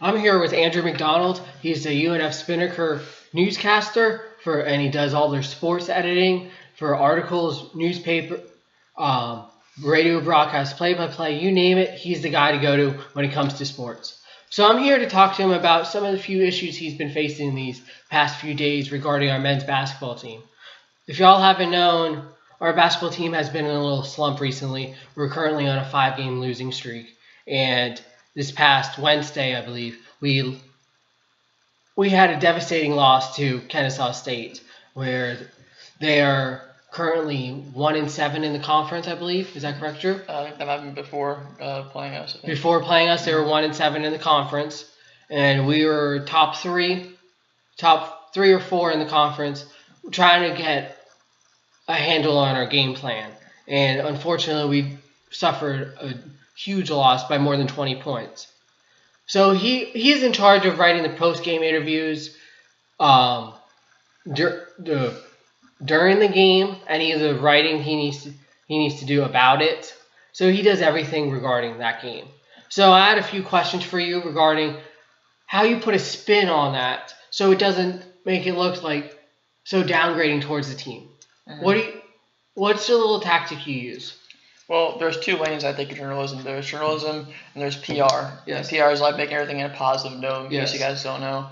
I'm here with Andrew McDonald. He's the UNF Spinnaker newscaster and he does all their sports editing for articles, newspaper, radio broadcast, play-by-play, you name it. He's the guy to go to when it comes to sports. So I'm here to talk to him about some of the few issues he's been facing these past few days regarding our men's basketball team. If y'all haven't known, our basketball team has been in a little slump recently. We're currently on a 5-game losing streak, and this past Wednesday, I believe, we had a devastating loss to Kennesaw State, where they are currently 1-7 in the conference, I believe. Is that correct, Drew? That might have been before playing us. Before playing us, they were 1-7 in the conference, and we were top three or four in the conference, trying to get a handle on our game plan. And unfortunately, we suffered a huge loss by more than 20 points. So he is in charge of writing the post-game interviews during the game, any of the writing he needs to do about it. So he does everything regarding that game. So I had a few questions for you regarding how you put a spin on that so it doesn't make it look like so downgrading towards the team. Mm-hmm. What's the little tactic you use? Well, there's two lanes I think of journalism. There's journalism and there's PR. Yes. And PR is like making everything in a positive note, in case you guys don't know.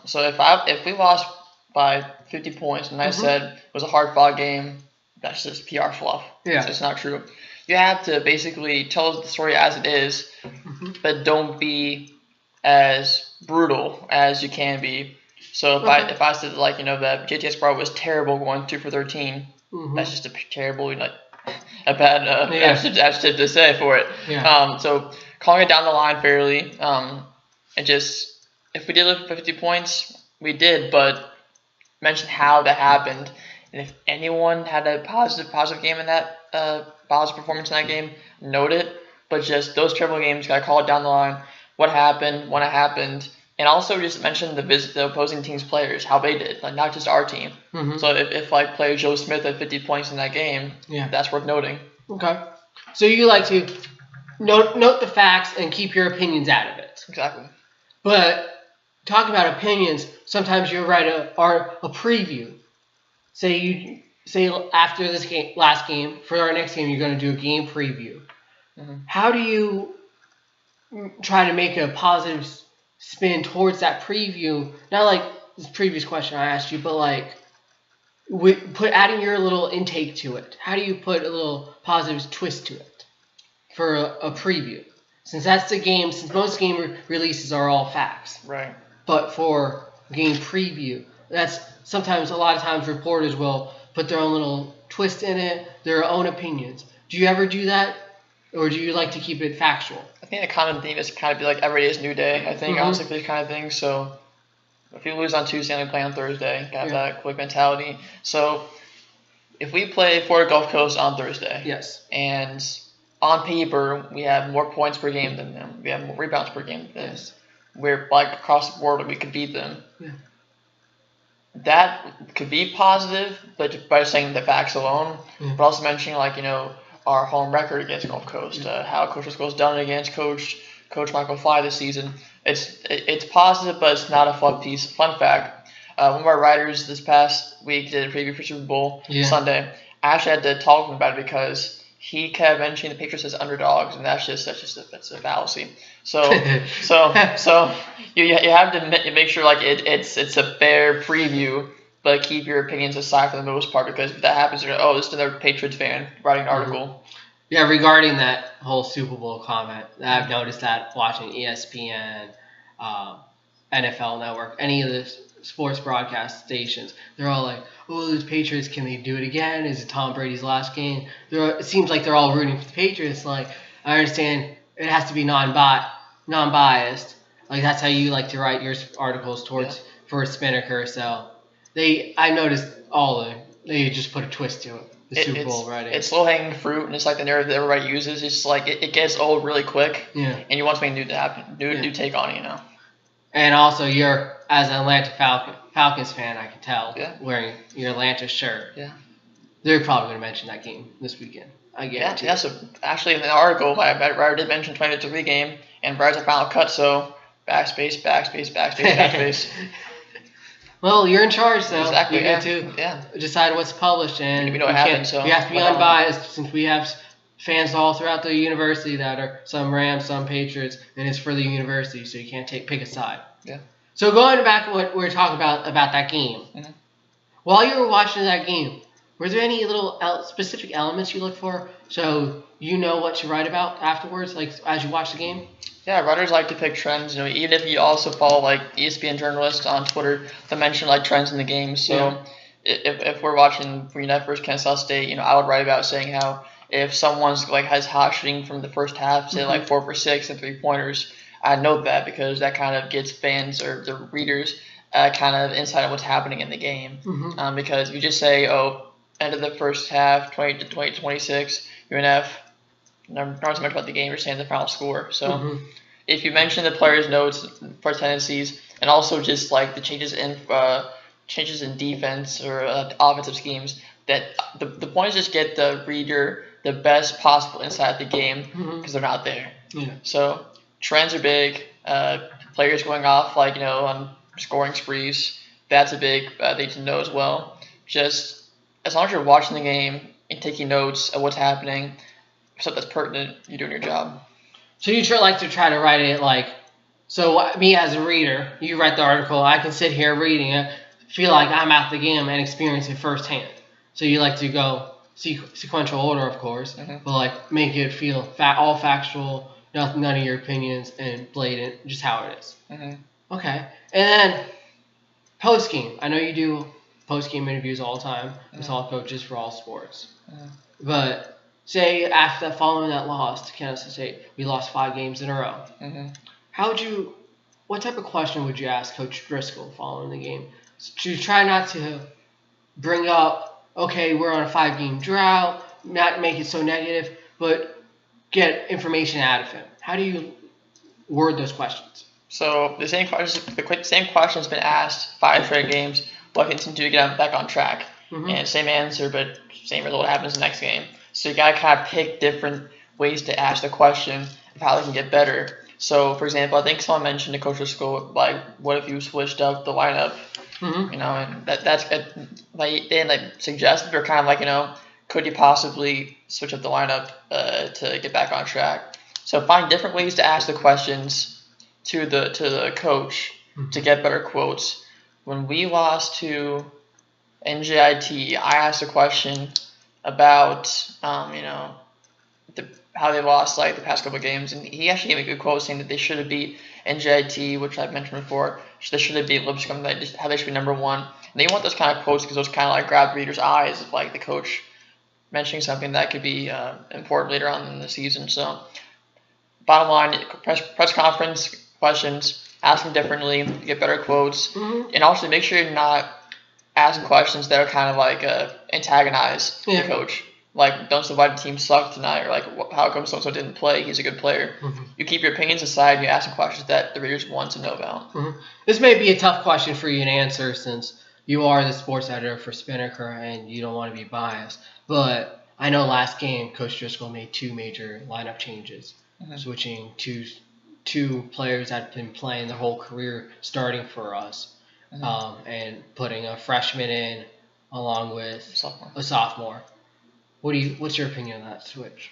So if we lost by 50 points and I said it was a hard-fought game, that's just PR fluff. Yeah. It's not true. You have to basically tell the story as it is, but don't be as brutal as you can be. So if I said that JTS Bar was terrible going 2 for 13, that's just a terrible a bad adjective to say for it. Yeah. So calling it down the line fairly, and just if we did lose 50 points, we did, but mention how that happened, and if anyone had a positive game in that positive performance in that game, note it. But just those terrible games, gotta call it down the line. What happened, when it happened, and also just mention the opposing team's players, how they did, not just our team. So if player Joe Smith had 50 points in that game, that's worth noting. Okay. So you like to note the facts and keep your opinions out of it. Exactly. But talking about opinions, sometimes you write a preview. Say after this last game, for our next game, you're going to do a game preview. How do you try to make a positive spin towards that preview? Not like this previous question I asked you, but adding your little intake to it. How do you put a little positive twist to it for a preview? Since that's the game, since most game releases are all facts. Right. But for game preview, that's sometimes a lot of times reporters will put their own little twist in it, their own opinions. Do you ever do that? Or do you like to keep it factual? I think the common theme is kind of be like every day is a new day, I think, honestly, for these kind of things. So if we lose on Tuesday and we play on Thursday, got that quick mentality. So if we play Florida Gulf Coast on Thursday, and on paper we have more points per game than them, we have more rebounds per game than them, we're across the board we could beat them. That could be positive, but by saying the facts alone, but also mentioning our home record against Gulf Coast, how Coach School's done against Coach Michael Fly this season. It's positive, but it's not a fun fact. One of our writers this past week did a preview for Super Bowl Sunday. I actually had to talk to him about it because he kept mentioning the Patriots as underdogs, and that's a fallacy. So you have to make sure it's a fair preview, but keep your opinions aside for the most part, because if that happens, you're this is another Patriots fan writing an article. Yeah, regarding that whole Super Bowl comment, I've noticed that watching ESPN, NFL Network, any of the sports broadcast stations, they're all like, "Oh, those Patriots, can they do it again? Is it Tom Brady's last game?" It seems like they're all rooting for the Patriots. I understand it has to be non-biased. That's how you like to write your articles for Spinnaker. So I noticed they just put a twist to it. The Super Bowl writing. It's low-hanging fruit, and it's the narrative that everybody uses. It's it gets old really quick, and you want something new to happen, new take on it, And also, you're, as an Atlanta Falcons fan, I can tell, wearing your Atlanta shirt. Yeah. They're probably going to mention that game this weekend. I guarantee. So actually, in the article, I did mention 20-3 game, and Brad's a final cut, so backspace, backspace, backspace, backspace. Well, you're in charge, though. Exactly. You get to decide what's published, and we know what happens. So you have to be unbiased, since we have fans all throughout the university that are some Rams, some Patriots, and it's for the university, so you can't pick a side. Yeah. So going back to what we were talking about that game, while you were watching that game, were there any little specific elements you look for so you know what to write about afterwards, like as you watch the game? Yeah, writers like to pick trends. Even if you also follow like ESPN journalists on Twitter, they mention like trends in the game. So if we're watching United versus Kansas State, I would write about saying how if someone's like has hot shooting from the first half, say like 4 for 6 and 3-pointers, I note that because that kind of gets fans or the readers kind of insight on what's happening in the game. Because if you just say, end of the first half, 20 to 26, UNF. Not so much about the game, you're saying the final score. So if you mention the players' notes for tendencies, and also just like the changes in defense or offensive schemes, that the point is just get the reader the best possible insight of the game because they're not there. So trends are big. Players going off on scoring sprees, that's a big thing to know as well. Just as long as you're watching the game and taking notes of what's happening, stuff that's pertinent, you're doing your job. So you like to try to write it so me as a reader, you write the article, I can sit here reading it, feel like I'm at the game and experience it firsthand. So you like to go sequential order, of course, but make it feel all factual, none of your opinions, and blatant, just how it is. Okay. And then post-game. I know you do post-game interviews all the time with all coaches for all sports. But say following that loss to Kansas State, we lost 5 games in a row. What type of question would you ask Coach Driscoll following the game? To try not to bring up, okay, we're on a 5-game drought, not make it so negative, but get information out of him. How do you word those questions? So the same question's been asked 5 straight games. What can do to get back on track? And same answer, but same result happens the next game. So you gotta kind of pick different ways to ask the question of how they can get better. So, for example, I think someone mentioned to Coach Driscoll, what if you switched up the lineup? And that's they didn't suggest it, or kind of could you possibly switch up the lineup to get back on track? So find different ways to ask the questions to the coach to get better quotes. When we lost to NJIT, I asked a question about how they lost the past couple of games, and he actually gave me a good quote saying that they should have beat NJIT, which I've mentioned before. They should have beat Lipscomb, how they should be number 1. And you want those kind of quotes because those kind of grab readers' eyes of the coach mentioning something that could be important later on in the season. So bottom line, press conference questions, ask them differently, get better quotes, and also make sure you're not asking questions that are kind of antagonize the coach. Don't say why the team sucked tonight, or how come so-and-so didn't play, he's a good player. You keep your opinions aside and you ask some questions that the readers want to know about. This may be a tough question for you to answer since you are the sports editor for Spinnaker and you don't want to be biased. But I know last game Coach Driscoll made 2 major lineup changes, switching two players that have been playing their whole career starting for us, and putting a freshman in along with a sophomore. What's your opinion on that switch?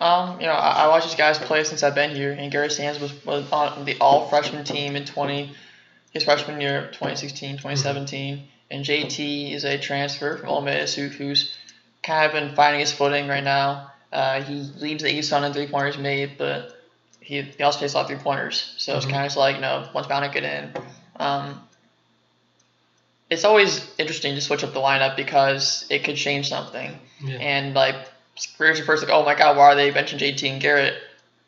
I watched these guys play since I've been here, and Garrett Sands was on the all-freshman team in his freshman year, 2016, 2017, and JT is a transfer from Ole Miss who's kind of been finding his footing right now. He leads the East on in 3-pointers made, but he also takes a lot of 3-pointers, so it's kind of once bound to get in. It's always interesting to switch up the lineup because it could change something. And careers are first oh my god, why are they benching JT and Garrett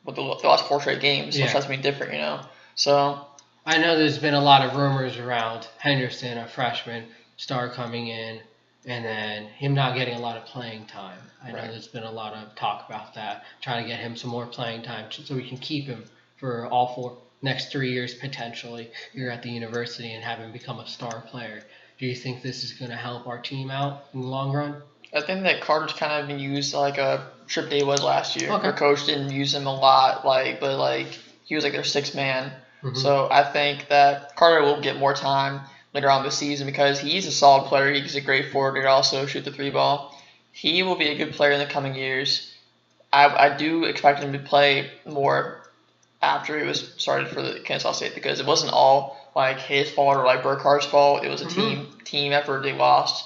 with the last 4 straight games? Which has to be different, So I know there's been a lot of rumors around Henderson, a freshman star coming in, and then him not getting a lot of playing time. I know there's been a lot of talk about that, trying to get him some more playing time so we can keep him for all next 3 years potentially here at the university and have him become a star player. Do you think this is going to help our team out in the long run? I think that Carter's kind of been used like a Trip Day was last year. Our coach didn't use him a lot, but he was their 6th man. Mm-hmm. So I think that Carter will get more time later on this season because he's a solid player. He's a great forward. He can also shoot the 3-ball. He will be a good player in the coming years. I do expect him to play more after he was started for the Kansas State because it wasn't all like his fault or like Burkhart's fault. It was a team effort. They lost.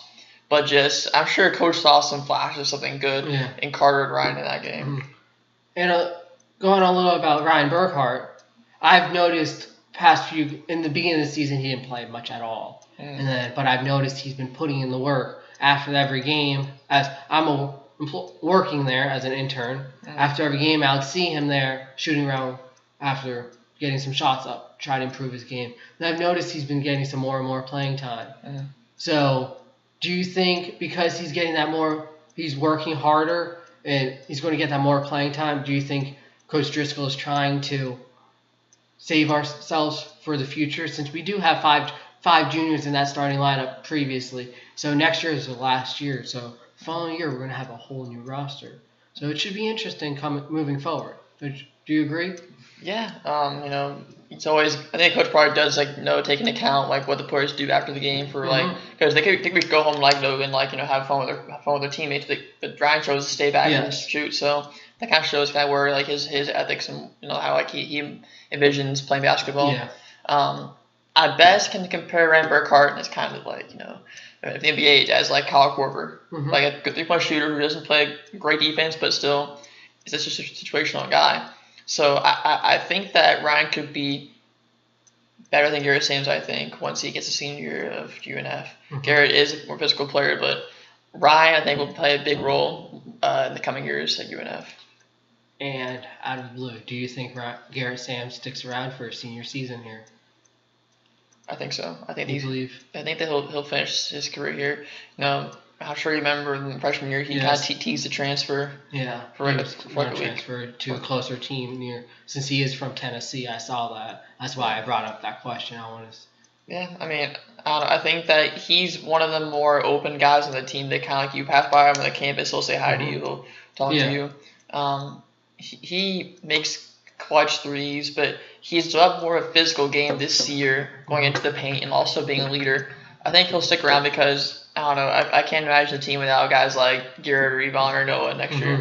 But just, I'm sure Coach saw some flashes of something good in Carter and Ryan in that game. Mm-hmm. And going on a little about Ryan Burkhart, I've noticed in the beginning of the season, he didn't play much at all. But I've noticed he's been putting in the work after every game. As I'm working there as an intern, after every game, I would see him there shooting around after getting some shots up, trying to improve his game. And I've noticed he's been getting some more and more playing time. So do you think because he's getting that more, he's working harder and he's going to get that more playing time, do you think Coach Driscoll is trying to save ourselves for the future since we do have five juniors in that starting lineup previously? So next year is the last year. So the following year we're going to have a whole new roster. So it should be interesting moving forward. Do you agree? Yeah. It's always, I think Coach Pryor does take into account what the players do after the game for because they could go home and have fun with their teammates. But Ryan chose to stay back and shoot, so that kind of shows where his ethics and how he envisions playing basketball. I best can compare Ryan Burkhart as kind of if the NBA as Kyle Korver, a good 3-point shooter who doesn't play great defense but still is just a situational guy. So I think that Ryan could be better than Garrett Sams, I think, once he gets a senior year of UNF. Garrett is a more physical player, but Ryan, I think, will play a big role in the coming years at UNF. And out of the blue, do you think Garrett Sams sticks around for a senior season here? I think so. I think that he'll finish his career here. I'm sure you remember in the freshman year he kind of teased the transfer. Yeah, for transfer to a closer team since he is from Tennessee. I saw that. That's why I brought up that question. Yeah, I mean, I think that he's one of the more open guys on the team. They kind of you pass by him on the campus, he'll say hi to you, he'll talk to you. He makes clutch threes, but he's developed more of a physical game this year, going into the paint and also being a leader. I think he'll stick around because I don't know. I can't imagine a team without guys like Garrett or Yvonne or Noah next year.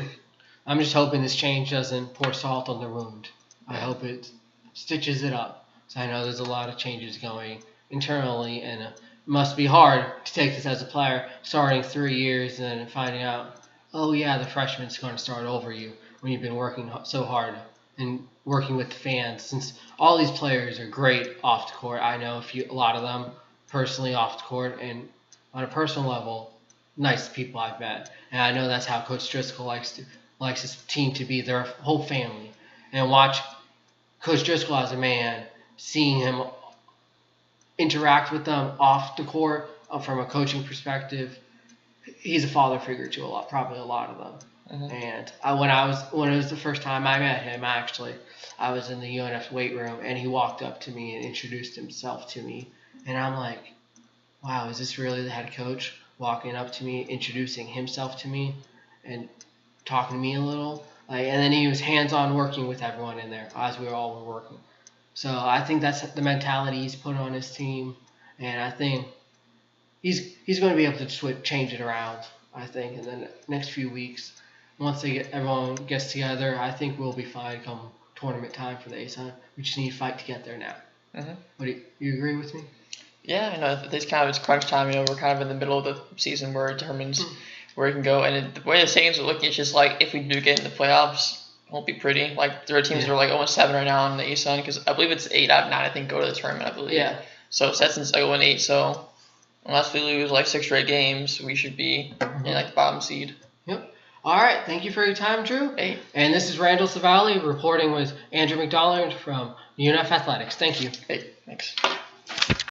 I'm just hoping this change doesn't pour salt on the wound. I hope it stitches it up. So I know there's a lot of changes going internally, and it must be hard to take this as a player, starting 3 years and then finding out, oh yeah, the freshman's going to start over you when you've been working so hard and working with the fans. Since all these players are great off the court, I know a lot of them personally off the court, and on a personal level, nice people I've met. And I know that's how Coach Driscoll likes his team to be, their whole family. And watch Coach Driscoll as a man, seeing him interact with them off the court from a coaching perspective. He's a father figure to probably a lot of them. And when it was the first time I met him, actually, I was in the UNF weight room, and he walked up to me and introduced himself to me. And I'm like, wow, is this really the head coach walking up to me, introducing himself to me, and talking to me a little? And then he was hands-on working with everyone in there as we all were working. So I think that's the mentality he's put on his team, and I think he's going to be able to change it around, I think, in the next few weeks. Once everyone gets together, I think we'll be fine come tournament time for the ASUN. We just need to fight to get there now. Do you agree with me? Yeah, it's crunch time. We're kind of in the middle of the season where it determines where it can go. And the way the Saints are looking, it's just if we do get in the playoffs, it won't be pretty. There are teams that are almost 7 right now in the ASUN, because I believe it's 8 out of 9. I think go to the tournament. I believe. Yeah. So Stetson's 0-8. So unless we lose 6 straight games, we should be in the bottom seed. Yep. All right. Thank you for your time, Drew. Hey. And this is Randall Savali reporting with Andrew McDonald from UNF Athletics. Thank you. Hey. Thanks.